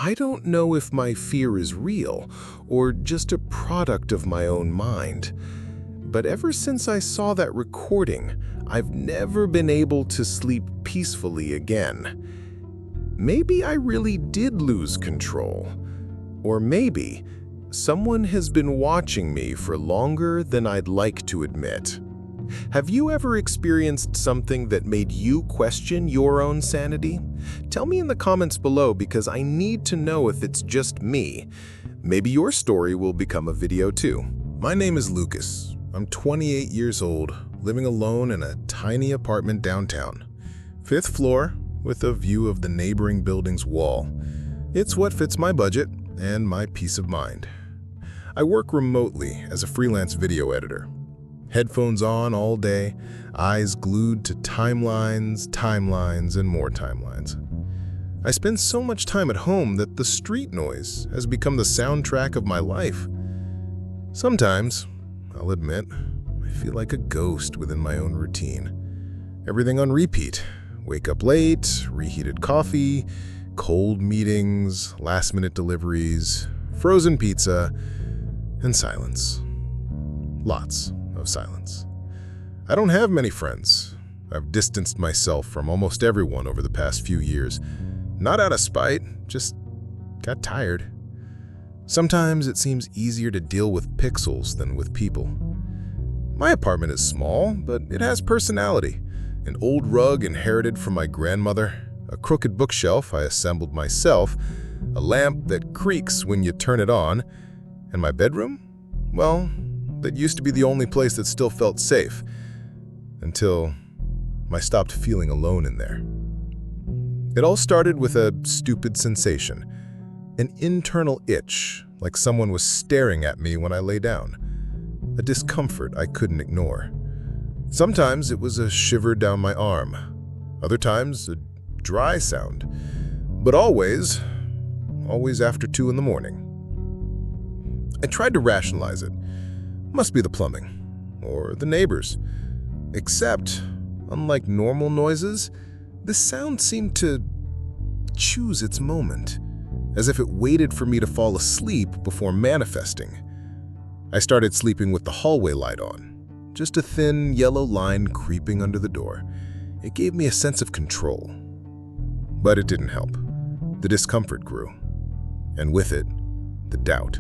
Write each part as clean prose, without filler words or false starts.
I don't know if my fear is real or just a product of my own mind. But ever since I saw that recording, I've never been able to sleep peacefully again. Maybe I really did lose control. Or maybe someone has been watching me for longer than I'd like to admit. Have you ever experienced something that made you question your own sanity? Tell me in the comments below because I need to know if it's just me. Maybe your story will become a video too. My name is Lucas. I'm 28 years old, living alone in a tiny apartment downtown. 5th floor with a view of the neighboring building's wall. It's what fits my budget and my peace of mind. I work remotely as a freelance video editor. Headphones on all day, eyes glued to timelines, and more timelines. I spend so much time at home that the street noise has become the soundtrack of my life. Sometimes, I'll admit, I feel like a ghost within my own routine. Everything on repeat. Wake up late, reheated coffee, cold meetings, last-minute deliveries, frozen pizza, and silence. Lots of silence. I don't have many friends. I've distanced myself from almost everyone over the past few years. Not out of spite, just got tired. Sometimes it seems easier to deal with pixels than with people. My apartment is small, but it has personality. An old rug inherited from my grandmother, a crooked bookshelf I assembled myself, a lamp that creaks when you turn it on, and my bedroom? Well, that used to be the only place that still felt safe, until I stopped feeling alone in there. It all started with a stupid sensation, an internal itch, like someone was staring at me when I lay down, a discomfort I couldn't ignore. Sometimes it was a shiver down my arm, other times a dry sound, but always after 2 in the morning. I tried to rationalize it. Must be the plumbing, or the neighbors. Except, unlike normal noises, this sound seemed to choose its moment, as if it waited for me to fall asleep before manifesting. I started sleeping with the hallway light on, just a thin yellow line creeping under the door. It gave me a sense of control. But it didn't help. The discomfort grew, and with it, the doubt.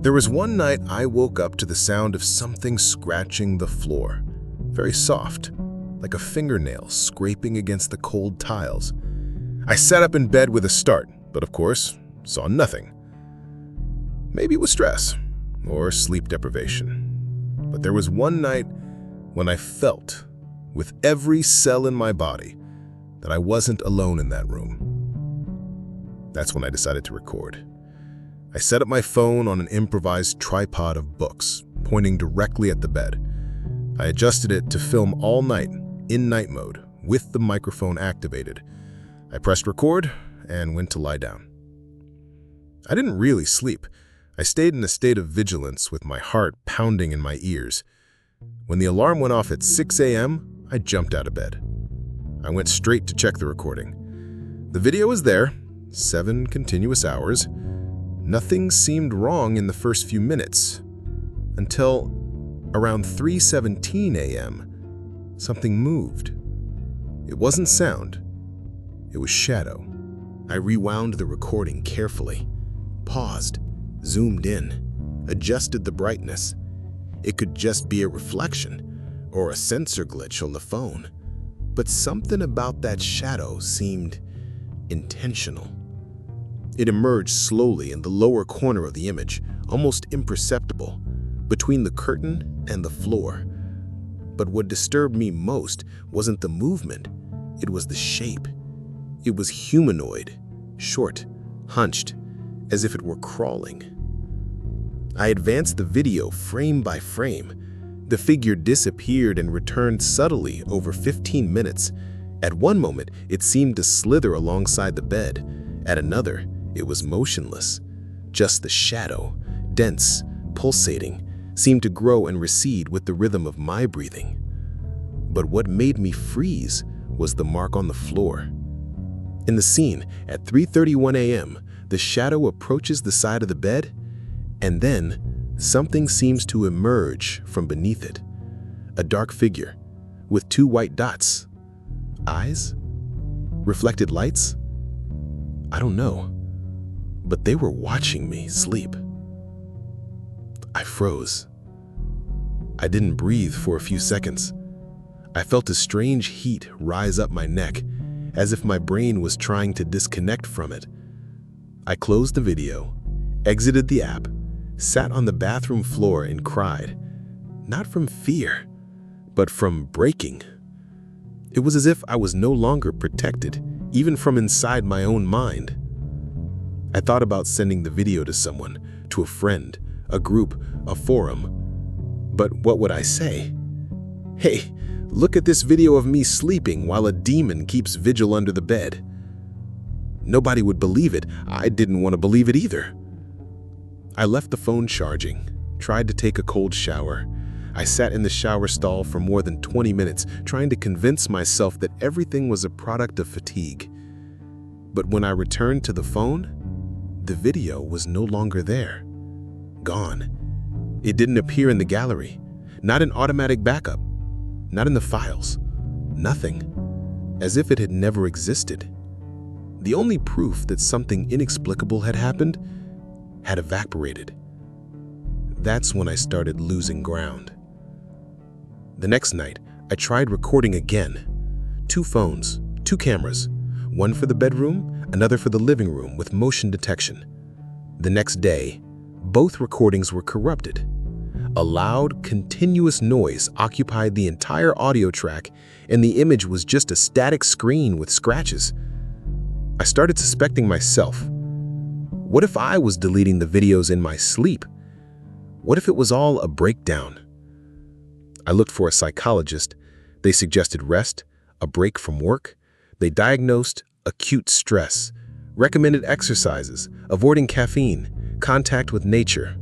There was one night I woke up to the sound of something scratching the floor, very soft, like a fingernail scraping against the cold tiles. I sat up in bed with a start, but of course, saw nothing. Maybe it was stress or sleep deprivation. But there was one night when I felt, with every cell in my body, that I wasn't alone in that room. That's when I decided to record. I set up my phone on an improvised tripod of books, pointing directly at the bed. I adjusted it to film all night, in night mode, with the microphone activated. I pressed record and went to lie down. I didn't really sleep. I stayed in a state of vigilance with my heart pounding in my ears. When the alarm went off at 6 a.m., I jumped out of bed. I went straight to check the recording. The video was there, 7 continuous hours. Nothing seemed wrong in the first few minutes, until around 3:17 a.m., something moved. It wasn't sound, it was shadow. I rewound the recording carefully, paused, zoomed in, adjusted the brightness. It could just be a reflection or a sensor glitch on the phone, but something about that shadow seemed intentional. It emerged slowly in the lower corner of the image, almost imperceptible, between the curtain and the floor. But what disturbed me most wasn't the movement, it was the shape. It was humanoid, short, hunched, as if it were crawling. I advanced the video frame by frame. The figure disappeared and returned subtly over 15 minutes. At one moment, it seemed to slither alongside the bed. At another, it was motionless. Just the shadow, dense, pulsating, seemed to grow and recede with the rhythm of my breathing. But what made me freeze was the mark on the floor. In the scene, at 3:31 a.m., the shadow approaches the side of the bed, and then something seems to emerge from beneath it. A dark figure with 2 white dots. Eyes? Reflected lights? I don't know, but they were watching me sleep. I froze. I didn't breathe for a few seconds. I felt a strange heat rise up my neck, as if my brain was trying to disconnect from it. I closed the video, exited the app, sat on the bathroom floor and cried, not from fear, but from breaking. It was as if I was no longer protected, even from inside my own mind. I thought about sending the video to someone, to a friend, a group, a forum. But what would I say? Hey, look at this video of me sleeping while a demon keeps vigil under the bed. Nobody would believe it. I didn't want to believe it either. I left the phone charging, tried to take a cold shower. I sat in the shower stall for more than 20 minutes, trying to convince myself that everything was a product of fatigue. But when I returned to the phone, the video was no longer there. Gone. It didn't appear in the gallery, not in automatic backup, not in the files, nothing, as if it had never existed. The only proof that something inexplicable had happened had evaporated. That's when I started losing ground. The next night, I tried recording again. 2 phones, 2 cameras, one for the bedroom, another for the living room with motion detection. The next day, both recordings were corrupted. A loud, continuous noise occupied the entire audio track, and the image was just a static screen with scratches. I started suspecting myself. What if I was deleting the videos in my sleep? What if it was all a breakdown? I looked for a psychologist. They suggested rest, a break from work. They diagnosed acute stress, recommended exercises, avoiding caffeine, contact with nature.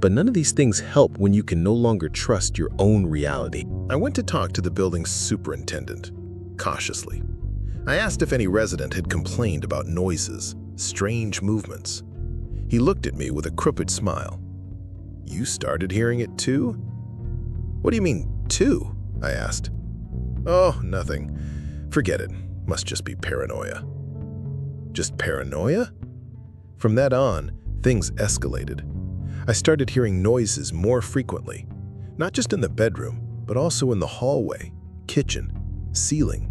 But none of these things help when you can no longer trust your own reality. I went to talk to the building's superintendent, cautiously. I asked if any resident had complained about noises, strange movements. He looked at me with a crooked smile. "You started hearing it too?" "What do you mean, too?" I asked. "Oh, nothing. Forget it. Must just be paranoia." "Just paranoia?" From that on, things escalated. I started hearing noises more frequently, not just in the bedroom, but also in the hallway, kitchen, ceiling.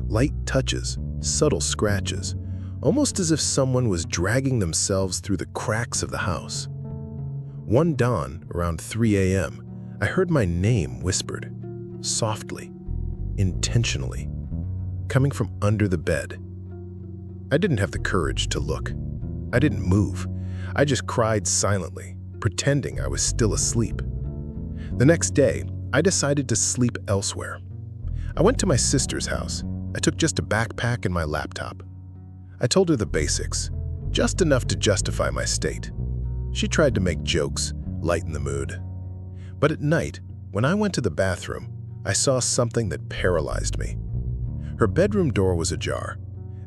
Light touches, subtle scratches, almost as if someone was dragging themselves through the cracks of the house. One dawn, around 3 a.m., I heard my name whispered, softly, intentionally, coming from under the bed. I didn't have the courage to look. I didn't move. I just cried silently, pretending I was still asleep. The next day, I decided to sleep elsewhere. I went to my sister's house. I took just a backpack and my laptop. I told her the basics, just enough to justify my state. She tried to make jokes, lighten the mood. But at night, when I went to the bathroom, I saw something that paralyzed me. Her bedroom door was ajar,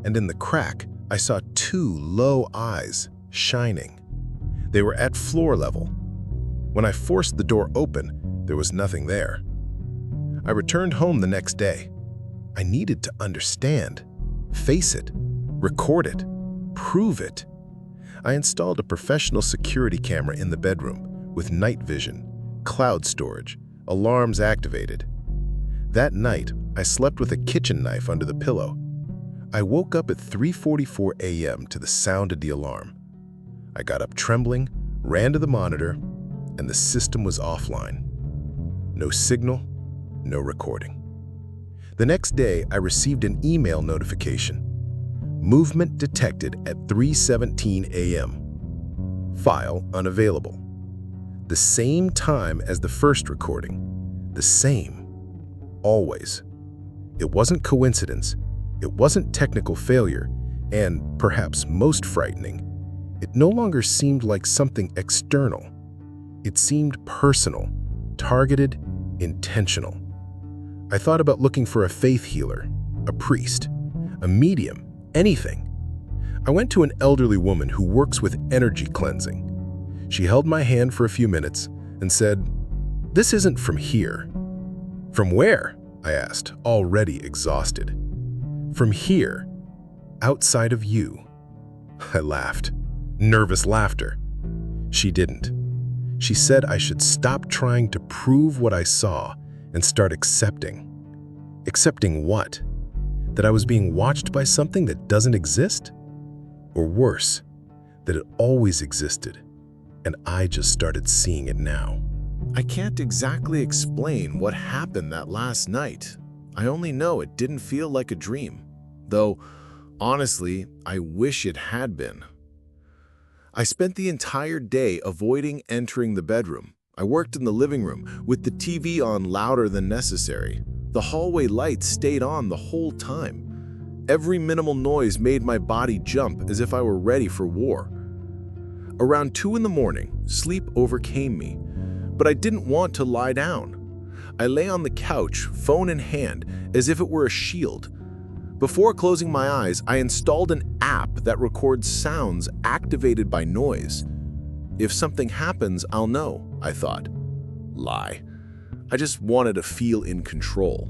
and in the crack, I saw 2 low eyes shining. They were at floor level. When I forced the door open, there was nothing there. I returned home the next day. I needed to understand, face it, record it, prove it. I installed a professional security camera in the bedroom with night vision, cloud storage, alarms activated. That night, I slept with a kitchen knife under the pillow. I woke up at 3:44 a.m. to the sound of the alarm. I got up trembling, ran to the monitor, and the system was offline. No signal, no recording. The next day, I received an email notification. Movement detected at 3:17 a.m. File unavailable. The same time as the first recording. The same. Always. It wasn't coincidence. It wasn't technical failure. And, perhaps most frightening, it no longer seemed like something external. It seemed personal, targeted, intentional. I thought about looking for a faith healer, a priest, a medium, anything. I went to an elderly woman who works with energy cleansing. She held my hand for a few minutes and said, "This isn't from here." "From where?" I asked, already exhausted. "From here, outside of you." I laughed. Nervous laughter. She didn't. She said I should stop trying to prove what I saw and start accepting. Accepting what? That I was being watched by something that doesn't exist? Or worse, that it always existed, and I just started seeing it now. I can't exactly explain what happened that last night. I only know it didn't feel like a dream. Though, honestly, I wish it had been. I spent the entire day avoiding entering the bedroom. I worked in the living room with the TV on louder than necessary. The hallway lights stayed on the whole time. Every minimal noise made my body jump as if I were ready for war. Around 2 in the morning, sleep overcame me, but I didn't want to lie down. I lay on the couch, phone in hand, as if it were a shield. Before closing my eyes, I installed an app that records sounds activated by noise. If something happens, I'll know, I thought. Lie. I just wanted to feel in control.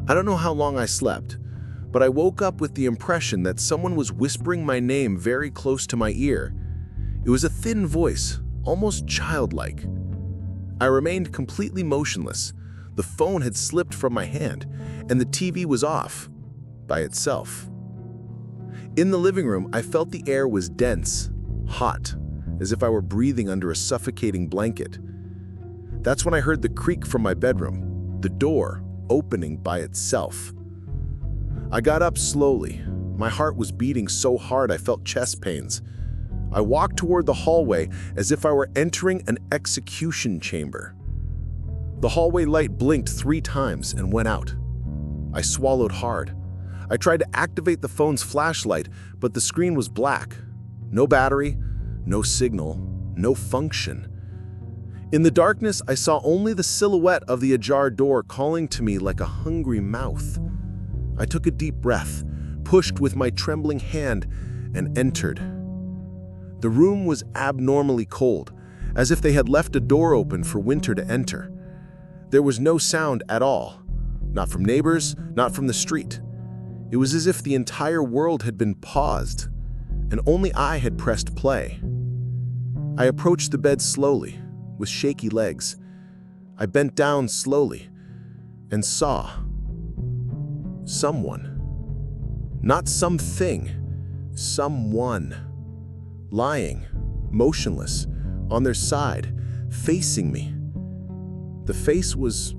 I don't know how long I slept, but I woke up with the impression that someone was whispering my name very close to my ear. It was a thin voice, almost childlike. I remained completely motionless. The phone had slipped from my hand, and the TV was off by itself. In the living room, I felt the air was dense, hot, as if I were breathing under a suffocating blanket. That's when I heard the creak from my bedroom, the door opening by itself. I got up slowly. My heart was beating so hard I felt chest pains. I walked toward the hallway as if I were entering an execution chamber. The hallway light blinked 3 times and went out. I swallowed hard. I tried to activate the phone's flashlight, but the screen was black. No battery, no signal, no function. In the darkness, I saw only the silhouette of the ajar door calling to me like a hungry mouth. I took a deep breath, pushed with my trembling hand, and entered. The room was abnormally cold, as if they had left a door open for winter to enter. There was no sound at all, not from neighbors, not from the street. It was as if the entire world had been paused, and only I had pressed play. I approached the bed slowly, with shaky legs. I bent down slowly and saw someone. Not something, someone. Lying, motionless, on their side, facing me. The face was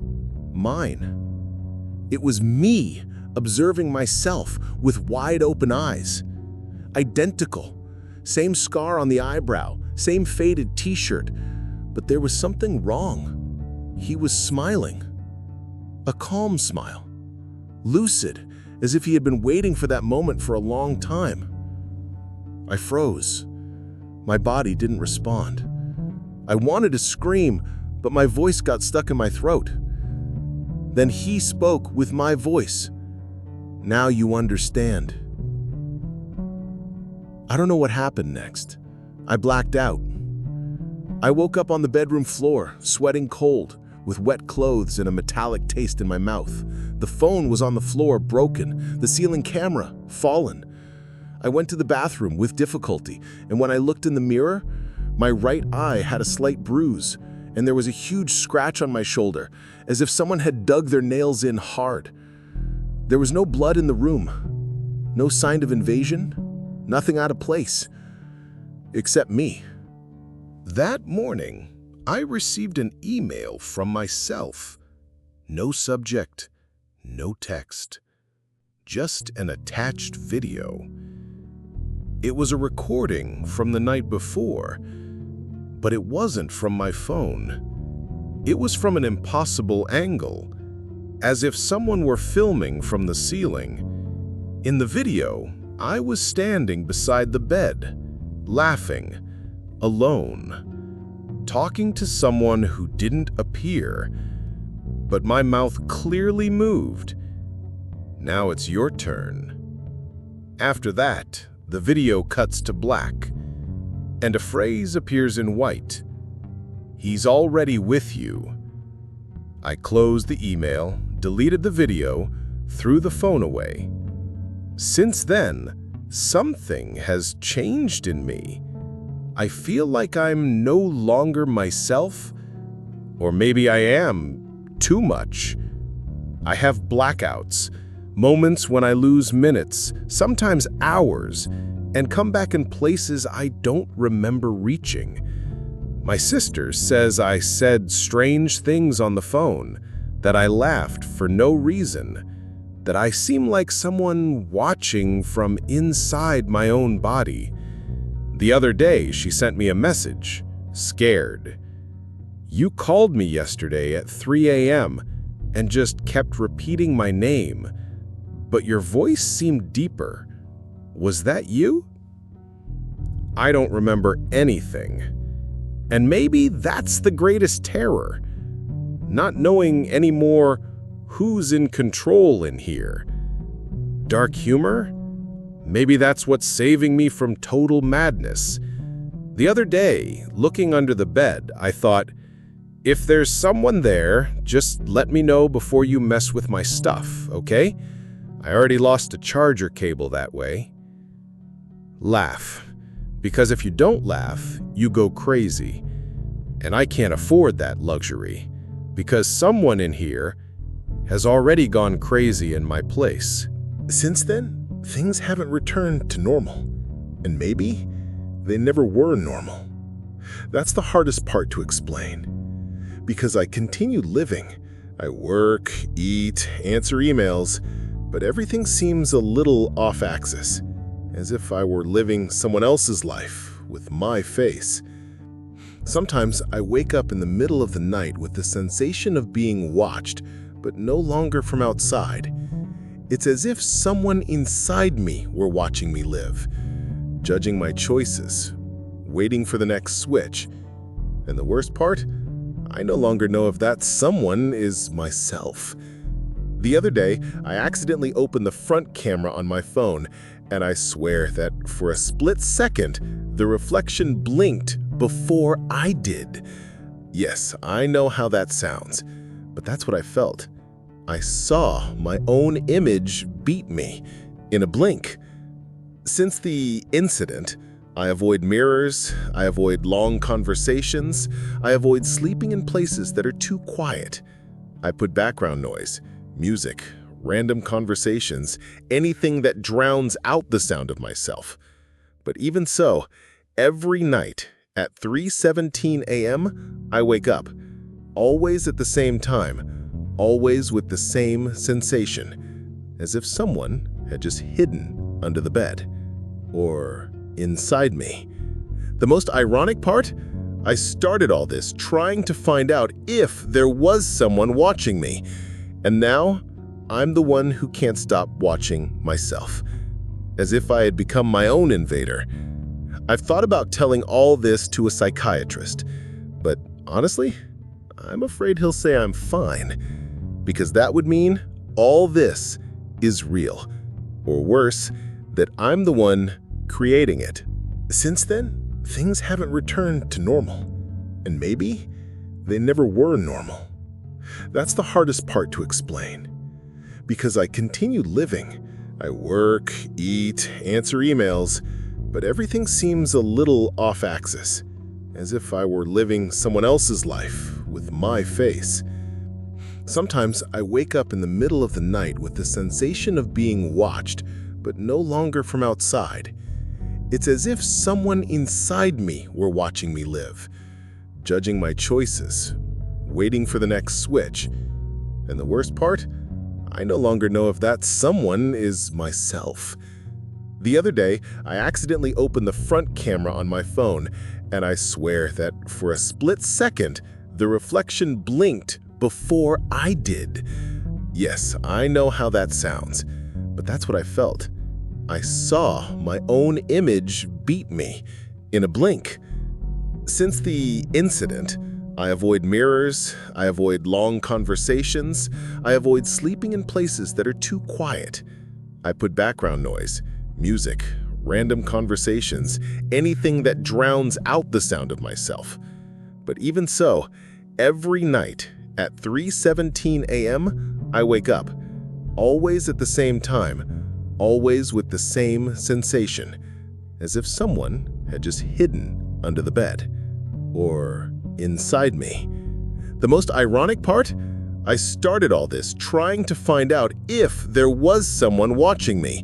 mine. It was me, observing myself with wide open eyes. Identical. Same scar on the eyebrow, same faded t-shirt, but there was something wrong. He was smiling. A calm smile. Lucid, as if he had been waiting for that moment for a long time. I froze. My body didn't respond. I wanted to scream, but my voice got stuck in my throat. Then he spoke with my voice. "Now you understand." I don't know what happened next. I blacked out. I woke up on the bedroom floor, sweating cold, with wet clothes and a metallic taste in my mouth. The phone was on the floor, broken, the ceiling camera fallen. I went to the bathroom with difficulty, and when I looked in the mirror, my right eye had a slight bruise, and there was a huge scratch on my shoulder, as if someone had dug their nails in hard. There was no blood in the room, no sign of invasion, nothing out of place, except me. That morning, I received an email from myself. No subject, no text, just an attached video. It was a recording from the night before, but it wasn't from my phone. It was from an impossible angle, as if someone were filming from the ceiling. In the video, I was standing beside the bed, laughing, alone, talking to someone who didn't appear, but my mouth clearly moved. Now it's your turn. After that, the video cuts to black, and a phrase appears in white. "He's already with you." I closed the email, deleted the video, threw the phone away. Since then, something has changed in me. I feel like I'm no longer myself, or maybe I am too much. I have blackouts, moments when I lose minutes, sometimes hours, and come back in places I don't remember reaching. My sister says I said strange things on the phone, that I laughed for no reason, that I seem like someone watching from inside my own body. The other day, she sent me a message, scared. "You called me yesterday at 3 a.m. and just kept repeating my name, but your voice seemed deeper. Was that you?" I don't remember anything. And maybe that's the greatest terror, not knowing anymore who's in control in here. Dark humor? Maybe that's what's saving me from total madness. The other day, looking under the bed, I thought, if there's someone there, just let me know before you mess with my stuff, okay? I already lost a charger cable that way. Laugh. Because if you don't laugh, you go crazy. And I can't afford that luxury, because someone in here has already gone crazy in my place. Since then, things haven't returned to normal. And maybe they never were normal. That's the hardest part to explain. Because I continue living. I work, eat, answer emails, but everything seems a little off axis, as if I were living someone else's life with my face. Sometimes I wake up in the middle of the night with the sensation of being watched, but no longer from outside. It's as if someone inside me were watching me live, judging my choices, waiting for the next switch. And the worst part? I no longer know if that someone is myself. The other day, I accidentally opened the front camera on my phone, and I swear that for a split second, the reflection blinked before I did. Yes, I know how that sounds, but that's what I felt. I saw my own image beat me in a blink. Since the incident, I avoid mirrors, I avoid long conversations, I avoid sleeping in places that are too quiet. I put background noise, music, random conversations, anything that drowns out the sound of myself. But even so, every night at 3:17 a.m., I wake up, always at the same time, always with the same sensation, as if someone had just hidden under the bed, or inside me. The most ironic part? I started all this trying to find out if there was someone watching me, and now I'm the one who can't stop watching myself, as if I had become my own invader. I've thought about telling all this to a psychiatrist, but honestly, I'm afraid he'll say I'm fine, because that would mean all this is real, or worse, that I'm the one creating it. Since then, things haven't returned to normal, and maybe they never were normal. That's the hardest part to explain, because I continue living. I work, eat, answer emails, but everything seems a little off axis, as if I were living someone else's life with my face. Sometimes I wake up in the middle of the night with the sensation of being watched, but no longer from outside. It's as if someone inside me were watching me live, judging my choices, waiting for the next switch. And the worst part? I no longer know if that someone is myself. The other day, I accidentally opened the front camera on my phone, and I swear that for a split second, the reflection blinked before I did. Yes, I know how that sounds, but that's what I felt. I saw my own image beat me in a blink. Since the incident, I avoid mirrors, I avoid long conversations, I avoid sleeping in places that are too quiet. I put background noise, Music, random conversations, anything that drowns out the sound of myself. But even so, every night at 3:17 a.m., I wake up, always at the same time, always with the same sensation, as if someone had just hidden under the bed, or inside me. The most ironic part? I started all this trying to find out if there was someone watching me,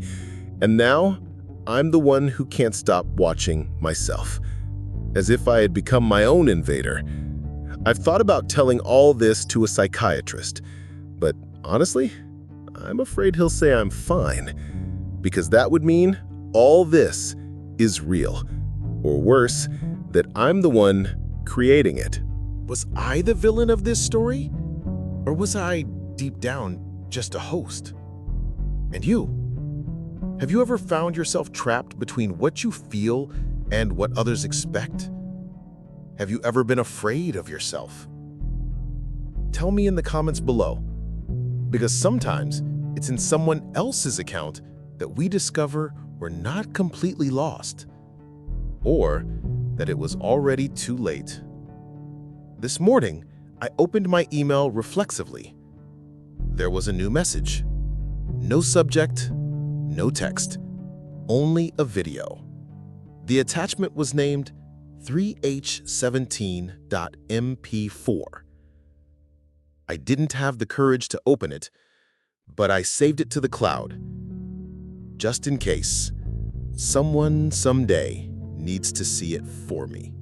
and now I'm the one who can't stop watching myself, as if I had become my own invader. I've thought about telling all this to a psychiatrist, but honestly, I'm afraid he'll say I'm fine, because that would mean all this is real, or worse, that I'm the one creating it. Was I the villain of this story? Or was I, deep down, just a host? And you? Have you ever found yourself trapped between what you feel and what others expect? Have you ever been afraid of yourself? Tell me in the comments below, because sometimes it's in someone else's account that we discover we're not completely lost, or that it was already too late. This morning, I opened my email reflexively. There was a new message. No subject, no text, only a video. The attachment was named 3H17.mp4. I didn't have the courage to open it, but I saved it to the cloud, just in case someone someday needs to see it for me.